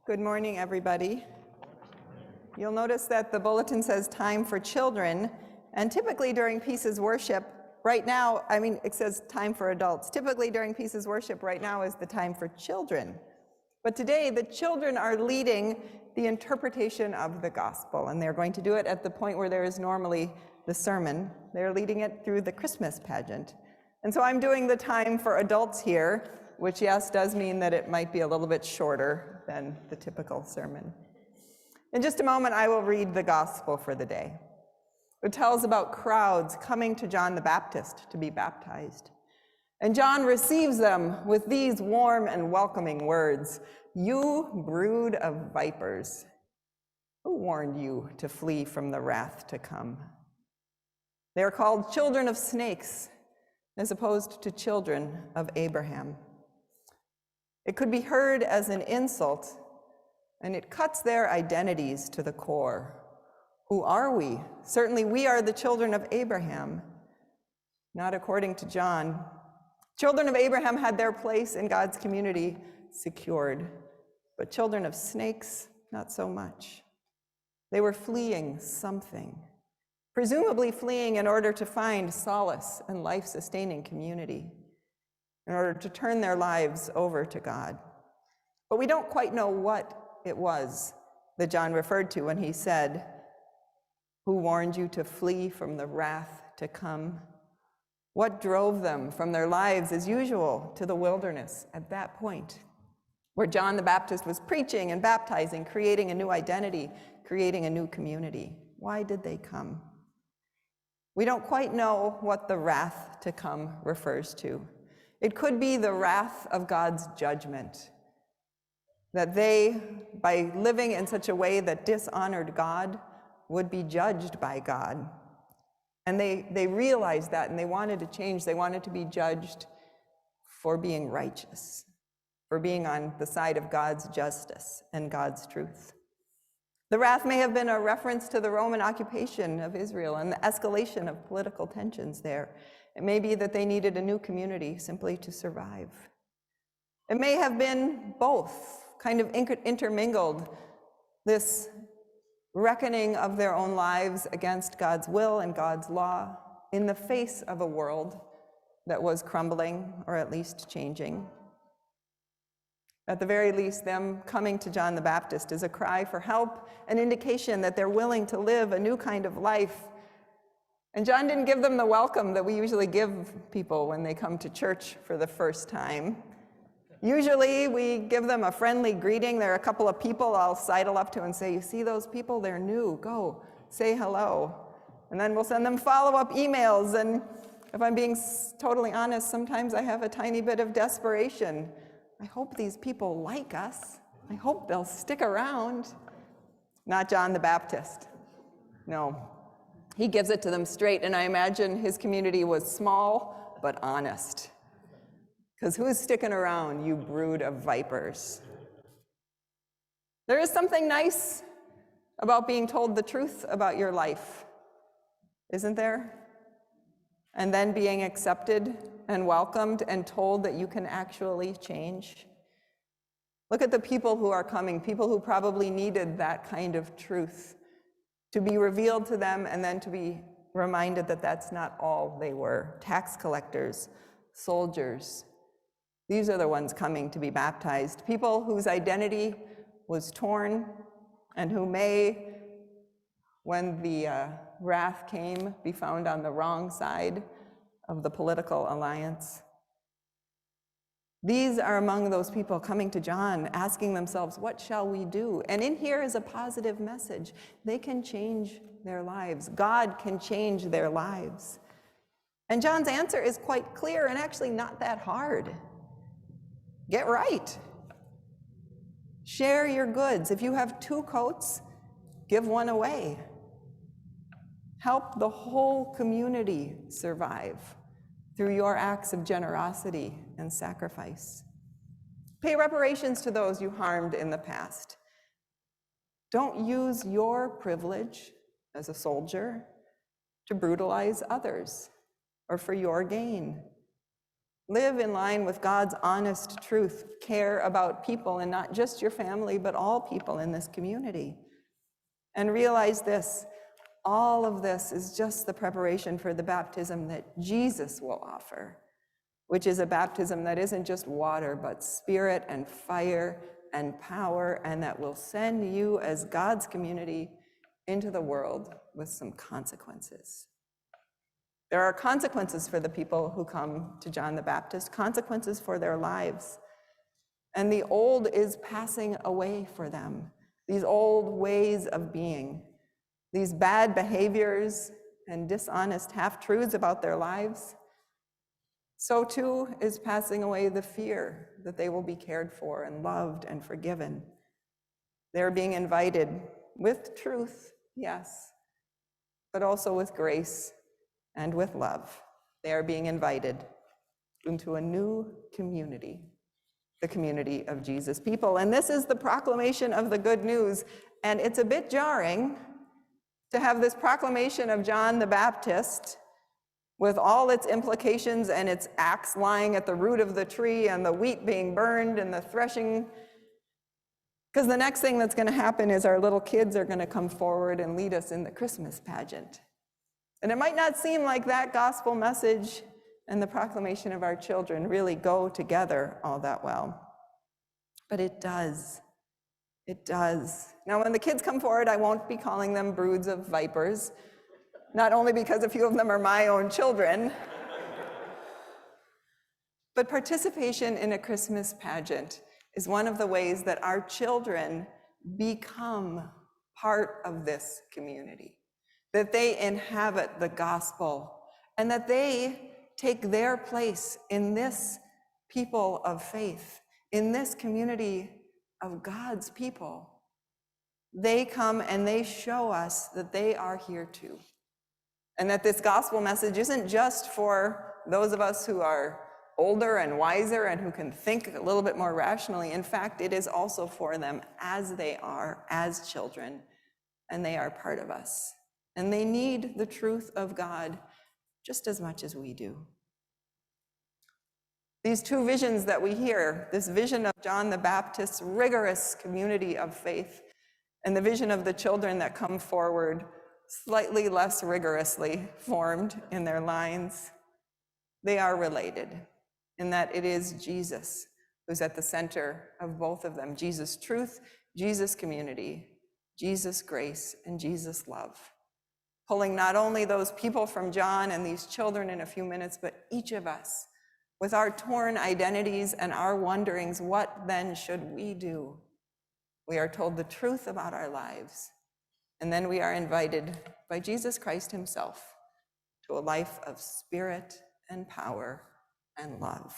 Good morning, everybody. You'll notice that the bulletin says time for children, and typically during Peace's worship, right now, it says time for adults. Typically during Peace's worship right now is the time for children. But today, the children are leading the interpretation of the gospel, and they're going to do it at the point where there is normally the sermon. They're leading it through the Christmas pageant. And so I'm doing the time for adults here, which, yes, does mean that it might be a little bit shorter than the typical sermon. In just a moment, I will read the gospel for the day. It tells about crowds coming to John the Baptist to be baptized. And John receives them with these warm and welcoming words, "You brood of vipers, who warned you to flee from the wrath to come?" They are called children of snakes, as opposed to children of Abraham. It could be heard as an insult, and it cuts their identities to the core. Who are we? Certainly we are the children of Abraham. Not according to John. Children of Abraham had their place in God's community secured, but children of snakes, not so much. They were fleeing something, presumably fleeing in order to find solace and life-sustaining community, in order to turn their lives over to God. But we don't quite know what it was that John referred to when he said, "Who warned you to flee from the wrath to come?" What drove them from their lives as usual to the wilderness at that point, where John the Baptist was preaching and baptizing, creating a new identity, creating a new community? Why did they come? We don't quite know what the wrath to come refers to. It could be the wrath of God's judgment, that they, by living in such a way that dishonored God, would be judged by God. And they realized that, and they wanted to change. They wanted to be judged for being righteous, for being on the side of God's justice and God's truth. The wrath may have been a reference to the Roman occupation of Israel and the escalation of political tensions there. It may be that they needed a new community simply to survive. It may have been both, kind of intermingled, this reckoning of their own lives against God's will and God's law in the face of a world that was crumbling, or at least changing. At the very least, them coming to John the Baptist is a cry for help, an indication that they're willing to live a new kind of life. And John didn't give them the welcome that we usually give people when they come to church for the first time. Usually we give them a friendly greeting. There are a couple of people I'll sidle up to and say, "You see those people? They're new. Go, say hello." And then we'll send them follow-up emails. And if I'm being totally honest, sometimes I have a tiny bit of desperation. I hope these people like us. I hope they'll stick around. Not John the Baptist. No. He gives it to them straight, and I imagine his community was small but honest. Because who's sticking around, you brood of vipers? There is something nice about being told the truth about your life, isn't there? And then being accepted and welcomed and told that you can actually change. Look at the people who are coming, people who probably needed that kind of truth to be revealed to them, and then to be reminded that that's not all they were. Tax collectors, soldiers. These are the ones coming to be baptized. People whose identity was torn, and who may, when the wrath came, be found on the wrong side of the political alliance. These are among those people coming to John, asking themselves, "What shall we do?" And in here is a positive message. They can change their lives. God can change their lives. And John's answer is quite clear and actually not that hard. Get right. Share your goods. If you have 2 coats, give one away. Help the whole community survive through your acts of generosity and sacrifice. Pay reparations to those you harmed in the past. Don't use your privilege as a soldier to brutalize others or for your gain. Live in line with God's honest truth. Care about people, and not just your family, but all people in this community. And realize this, all of this is just the preparation for the baptism that Jesus will offer, which is a baptism that isn't just water, but spirit and fire and power, and that will send you as God's community into the world with some consequences. There are consequences for the people who come to John the Baptist, consequences for their lives. And the old is passing away for them, these old ways of being, these bad behaviors and dishonest half-truths about their lives. So too is passing away the fear that they will be cared for and loved and forgiven. They're being invited with truth, yes, but also with grace and with love. They are being invited into a new community, the community of Jesus' people. And this is the proclamation of the good news. And it's a bit jarring to have this proclamation of John the Baptist with all its implications and its axe lying at the root of the tree and the wheat being burned and the threshing. Because the next thing that's going to happen is our little kids are going to come forward and lead us in the Christmas pageant. And it might not seem like that gospel message and the proclamation of our children really go together all that well. But it does. It does. Now, when the kids come forward, I won't be calling them broods of vipers, not only because a few of them are my own children, but participation in a Christmas pageant is one of the ways that our children become part of this community, that they inhabit the gospel, and that they take their place in this people of faith, in this community of God's people. They come and they show us that they are here too, and that this gospel message isn't just for those of us who are older and wiser and who can think a little bit more rationally. In fact, it is also for them as they are, as children, and they are part of us. And they need the truth of God just as much as we do. These two visions that we hear, this vision of John the Baptist's rigorous community of faith, and the vision of the children that come forward slightly less rigorously formed in their lines, they are related in that it is Jesus who's at the center of both of them. Jesus' truth, Jesus' community, Jesus' grace, and Jesus' love. Pulling not only those people from John and these children in a few minutes, but each of us with our torn identities and our wonderings, what then should we do? We are told the truth about our lives, and then we are invited by Jesus Christ himself to a life of spirit and power and love.